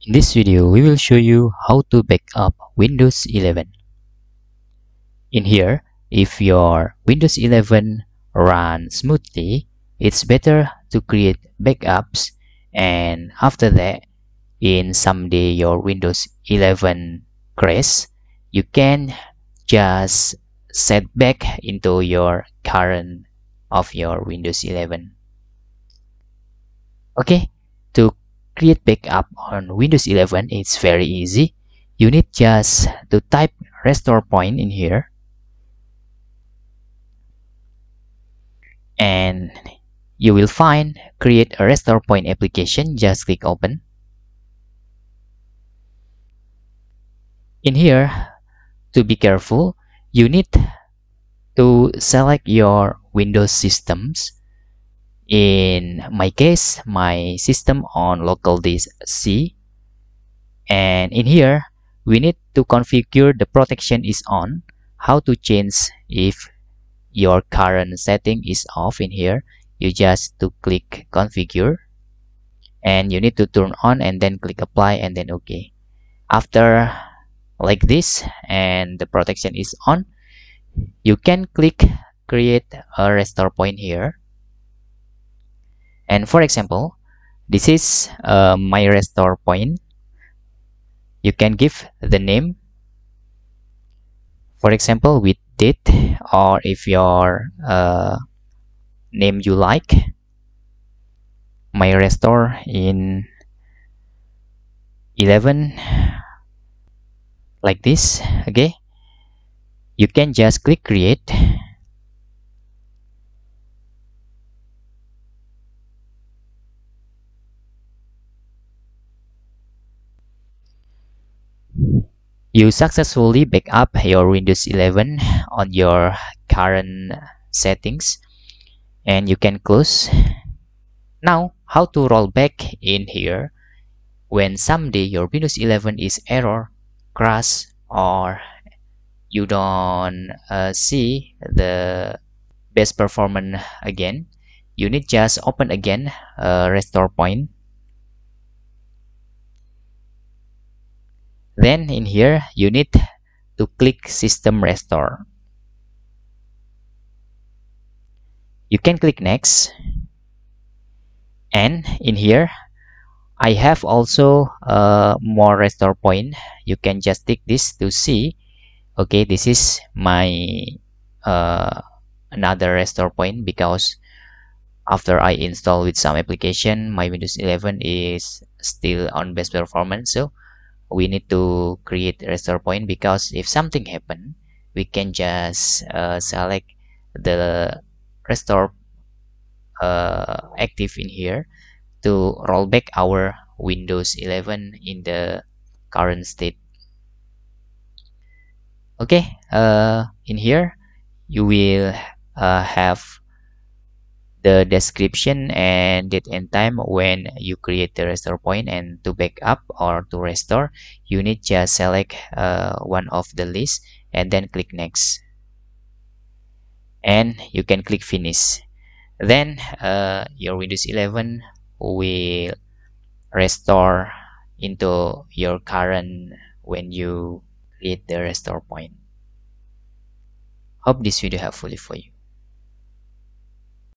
In this video, we will show you how to back up Windows 11. In here, if your Windows 11 runs smoothly, it's better to create backups, and after that, in someday your Windows 11 crash, you can just set back into your current of your Windows 11. Okay, to create backup on Windows 11, it's very easy. You need just to type restore point in here, and you will find create a restore point application. Just click open. In here, to be careful, you need to select your Windows systems. In my case, my system on local disk C, and in here we need to configure the protection is on. How to change if your current setting is off? In here, you just to click configure, and you need to turn on and then click apply and then OK. After like this and the protection is on, you can click create a restore point here. And for example, this is my restore point. You can give the name, for example, with date, or if your name you like, my restore in 11, like this. Okay, you can just click create. You successfully back up your Windows 11 on your current settings, and you can close. Now, how to roll back in here when someday your Windows 11 is error, crash, or you don't see the best performance again. You need just open again restore point. Then in here, you need to click system restore. You can click next, and in here I have also more restore point. You can just tick this to see. Okay, this is my another restore point, because after I install with some application, my Windows 11 is still on best performance. So we need to create a restore point, because if something happen, we can just select the restore active in here to roll back our Windows 11 in the current state. Okay, in here you will have the description and date and time when you create the restore point, and to back up or to restore, you need just select one of the list and then click next, and you can click finish. Then your Windows 11 will restore into your current when you create the restore point. Hope this video helpful for you.